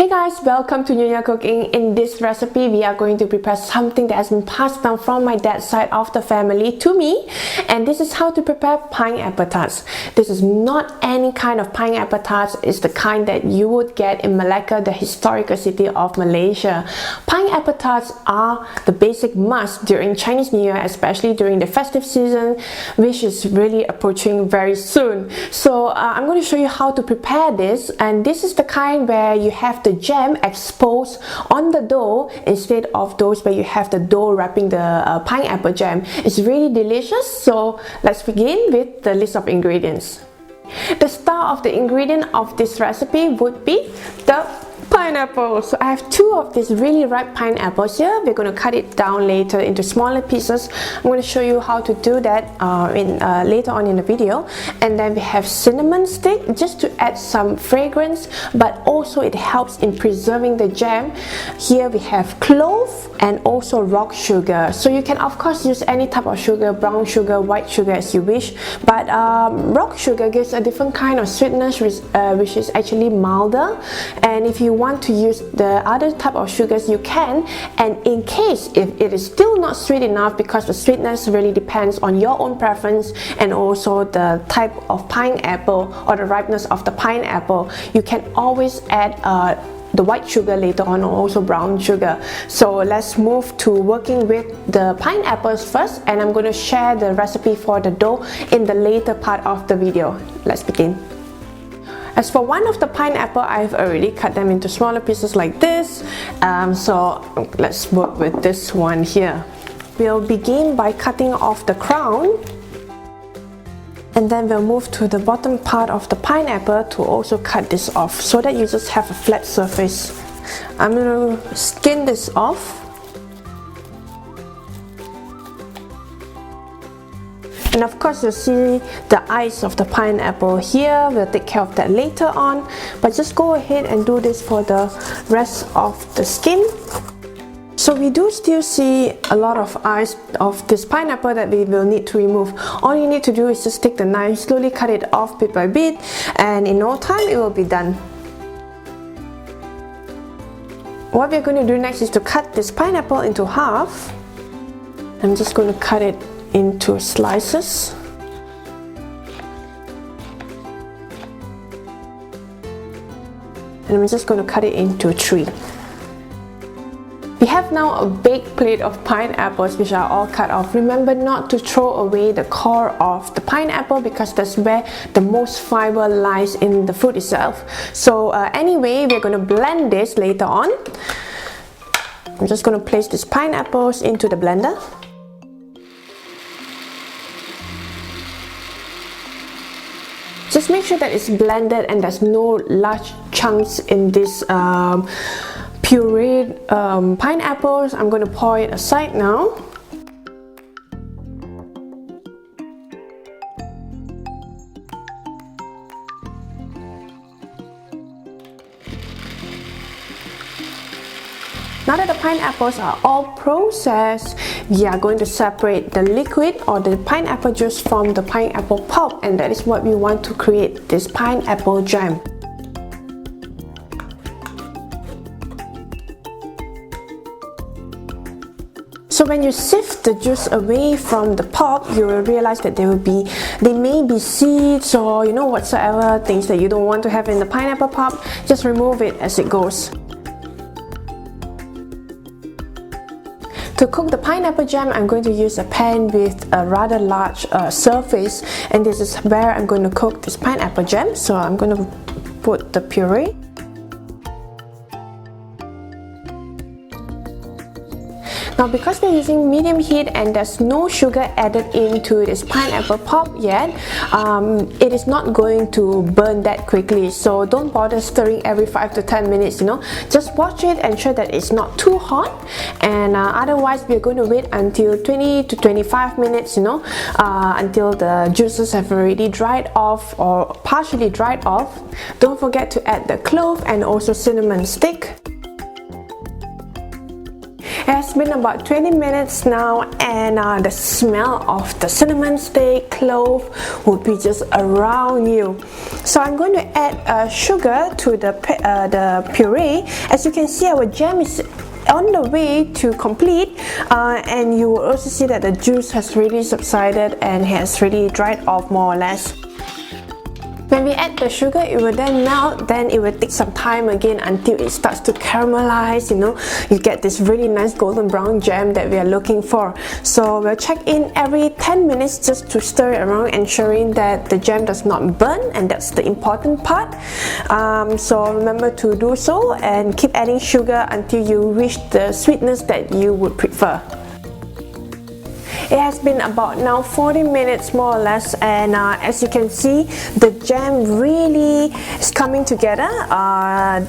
Hey guys, welcome to Nyonya Cooking. In this recipe, we are going to prepare something that has been passed down from my dad's side of the family to me, and this is how to prepare pineapple tarts. This is not any kind of pineapple tarts, it's the kind that you would get in Malacca, the historical city of Malaysia. Pineapple tarts are the basic must during Chinese New Year, especially during the festive season, which is really approaching very soon. So I'm going to show you how to prepare this, and this is the kind where you have the jam exposed on the dough instead of those where you have the dough wrapping the pineapple jam. It's really delicious. So let's begin with the list of ingredients. The star of the ingredient of this recipe would be the pineapple. So I have two of these really ripe pineapples here. We're going to cut it down later into smaller pieces. I'm going to show you how to do that later on in the video. And then we have cinnamon stick just to add some fragrance, but also it helps in preserving the jam. Here we have clove and also rock sugar. So you can of course use any type of sugar, brown sugar, white sugar as you wish, but rock sugar gives a different kind of sweetness which is actually milder. And if you want to use the other type of sugars, you can, and in case if it is still not sweet enough, because the sweetness really depends on your own preference and also the type of pineapple or the ripeness of the pineapple, you can always add the white sugar later on, or also brown sugar. So let's move to working with the pineapples first, and I'm going to share the recipe for the dough in the later part of the video. Let's begin. As for one of the pineapple, I've already cut them into smaller pieces like this. So let's work with this one here. We'll begin by cutting off the crown, and then we'll move to the bottom part of the pineapple to also cut this off so that you just have a flat surface. I'm going to skin this off. And of course you'll see the eyes of the pineapple here. We'll take care of that later on, but just go ahead and do this for the rest of the skin. So we do still see a lot of eyes of this pineapple that we will need to remove. All you need to do is just take the knife, slowly cut it off bit by bit, and in no time it will be done. What we're going to do next is to cut this pineapple into half. I'm just going to cut it into slices. And I'm just going to cut it into 3. We have now a big plate of pineapples which are all cut off. Remember not to throw away the core of the pineapple, because that's where the most fiber lies in the fruit itself. So anyway, we're going to blend this later on. I'm just going to place these pineapples into the blender. Just make sure that it's blended and there's no large chunks in this pureed pineapples. I'm going to pour it aside now. Now that the pineapples are all processed, we are going to separate the liquid or the pineapple juice from the pineapple pulp, and that is what we want to create this pineapple jam. So when you sift the juice away from the pulp, you will realize that there may be seeds or whatsoever things that you don't want to have in the pineapple pulp. Just remove it as it goes. To cook the pineapple jam, I'm going to use a pan with a rather large surface, and this is where I'm going to cook this pineapple jam. So I'm going to put the puree. Now because we're using medium heat and there's no sugar added into this pineapple pulp yet, it is not going to burn that quickly. So don't bother stirring every 5 to 10 minutes, Just watch it, ensure that it's not too hot, and otherwise we're going to wait until 20 to 25 minutes, until the juices have already dried off or partially dried off. Don't forget to add the clove and also cinnamon stick. It has been about 20 minutes now, and the smell of the cinnamon stick, clove will be just around you. So I'm going to add sugar to the puree. As you can see, our jam is on the way to complete, and you will also see that the juice has really subsided and has really dried off more or less. When we add the sugar, it will then melt, then it will take some time again until it starts to caramelize, you know. You get this really nice golden brown jam that we are looking for. So we'll check in every 10 minutes just to stir it around, ensuring that the jam does not burn, and that's the important part. So remember to do so and keep adding sugar until you reach the sweetness that you would prefer. It has been about now 40 minutes more or less, and as you can see, the jam really is coming together.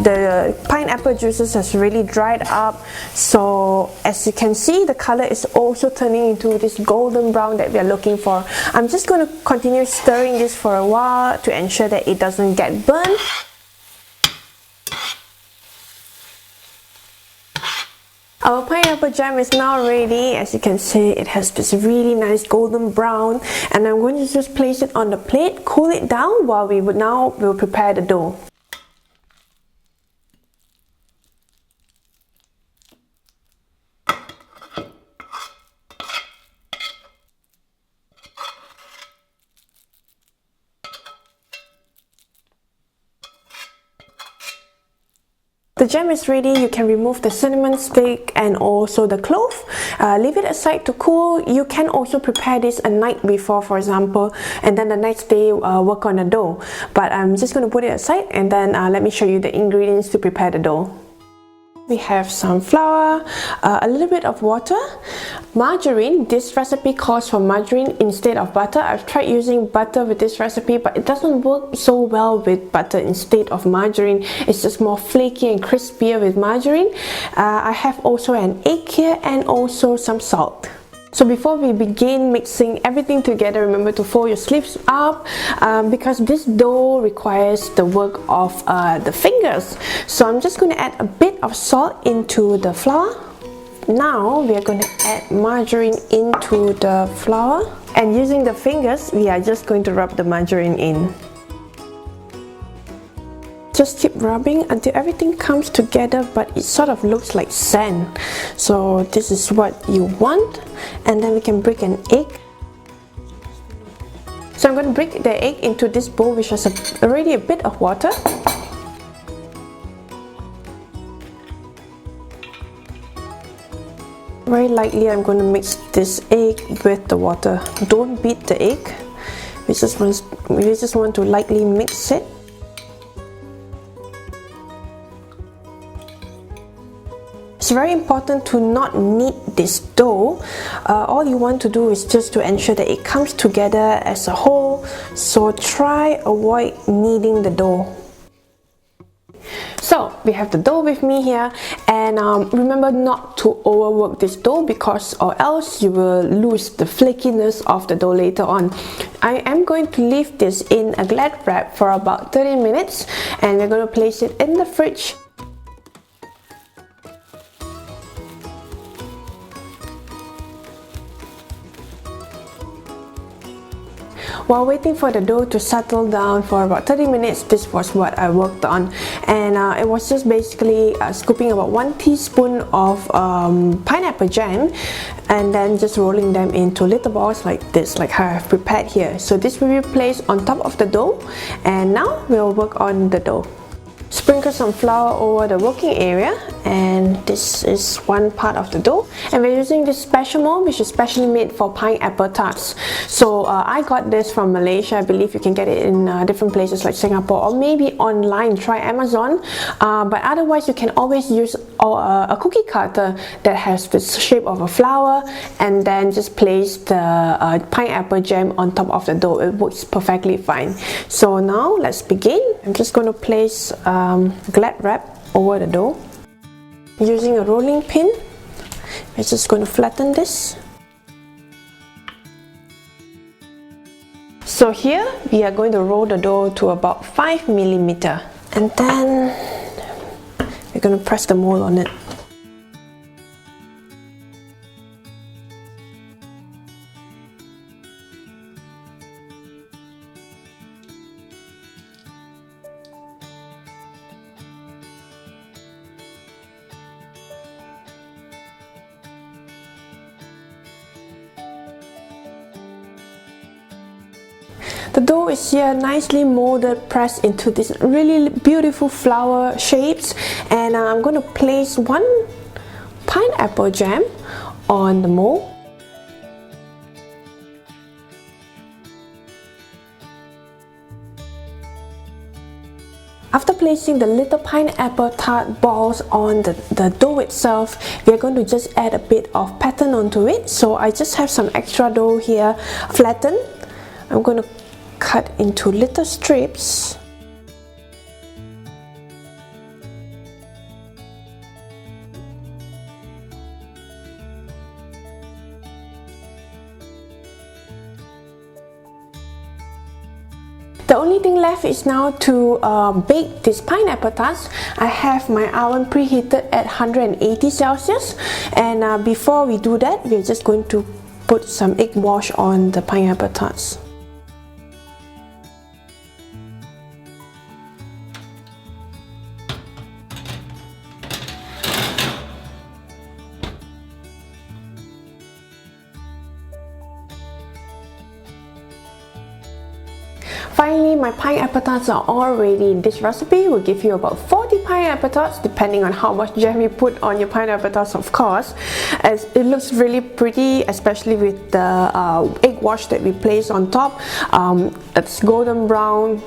The pineapple juices has really dried up, so as you can see, the color is also turning into this golden brown that we are looking for. I'm just going to continue stirring this for a while to ensure that it doesn't get burnt. Our pineapple jam is now ready. As you can see, it has this really nice golden brown, and I'm going to just place it on the plate, cool it down while we'll prepare the dough. The jam is ready. You can remove the cinnamon stick and also the clove. Leave it aside to cool. You can also prepare this a night before, for example, and then the next day work on the dough. But I'm just going to put it aside, and then let me show you the ingredients to prepare the dough. We have some flour, a little bit of water, margarine. This recipe calls for margarine instead of butter. I've tried using butter with this recipe, but it doesn't work so well with butter instead of margarine. It's just more flaky and crispier with margarine. I have also an egg here and also some salt. So before we begin mixing everything together, remember to fold your sleeves up because this dough requires the work of the fingers. So I'm just going to add a bit of salt into the flour. Now we are going to add margarine into the flour, and using the fingers, we are just going to rub the margarine in. Just keep rubbing until everything comes together, but it sort of looks like sand. So this is what you want, and then we can break an egg. So I'm going to break the egg into this bowl, which has already a bit of water. Very lightly, I'm going to mix this egg with the water. Don't beat the egg. We just want to lightly mix it. It's very important to not knead this dough. All you want to do is just to ensure that it comes together as a whole. So try avoid kneading the dough. So we have the dough with me here, and remember not to overwork this dough, because or else you will lose the flakiness of the dough later on. I am going to leave this in a Glad wrap for about 30 minutes, and we're going to place it in the fridge. While waiting for the dough to settle down for about 30 minutes, this was what I worked on, and it was just basically scooping about 1 teaspoon of pineapple jam, and then just rolling them into little balls like this, like how I've prepared here. So this will be placed on top of the dough, and now we'll work on the dough. Sprinkle some flour over the working area, and this is one part of the dough, and we're using this special mold which is specially made for pineapple tarts. So I got this from Malaysia. I believe you can get it in different places like Singapore, or maybe online, try Amazon, but otherwise you can always use a cookie cutter that has the shape of a flower, and then just place the pineapple jam on top of the dough. It works perfectly fine. So now let's begin. I'm just going to place Glad wrap over the dough. Using a rolling pin, we're just going to flatten this. So here we are going to roll the dough to about 5 millimeters, and then we're going to press the mold on it. The dough is here nicely molded, pressed into this really beautiful flower shapes, and I'm going to place one pineapple jam on the mold. After placing the little pineapple tart balls on the dough itself, we are going to just add a bit of pattern onto it. So I just have some extra dough here flattened. I'm going to cut into little strips. The only thing left is now to bake this pineapple tarts. I have my oven preheated at 180 Celsius, and before we do that, we're just going to put some egg wash on the pineapple tarts. Finally, my pineapple tarts are all ready. This recipe will give you about 40 pineapple tarts, depending on how much jam you put on your pineapple tarts, of course. As it looks really pretty, especially with the egg wash that we place on top. It's golden brown.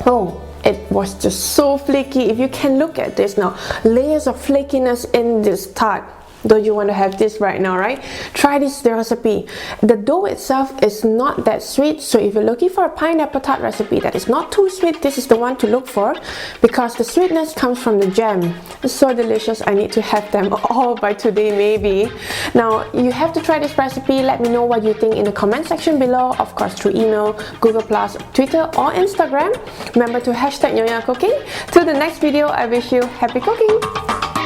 Oh, it was just so flaky. If you can look at this now, layers of flakiness in this tart. Don't you want to have this right now, right? Try this recipe. The dough itself is not that sweet, so if you're looking for a pineapple tart recipe that is not too sweet, this is the one to look for, because the sweetness comes from the jam. It's so delicious. I need to have them all by today, maybe. Now, you have to try this recipe. Let me know what you think in the comment section below, of course through email, Google+, Twitter or Instagram. Remember to hashtag Nyonya Cooking. Till the next video, I wish you happy cooking!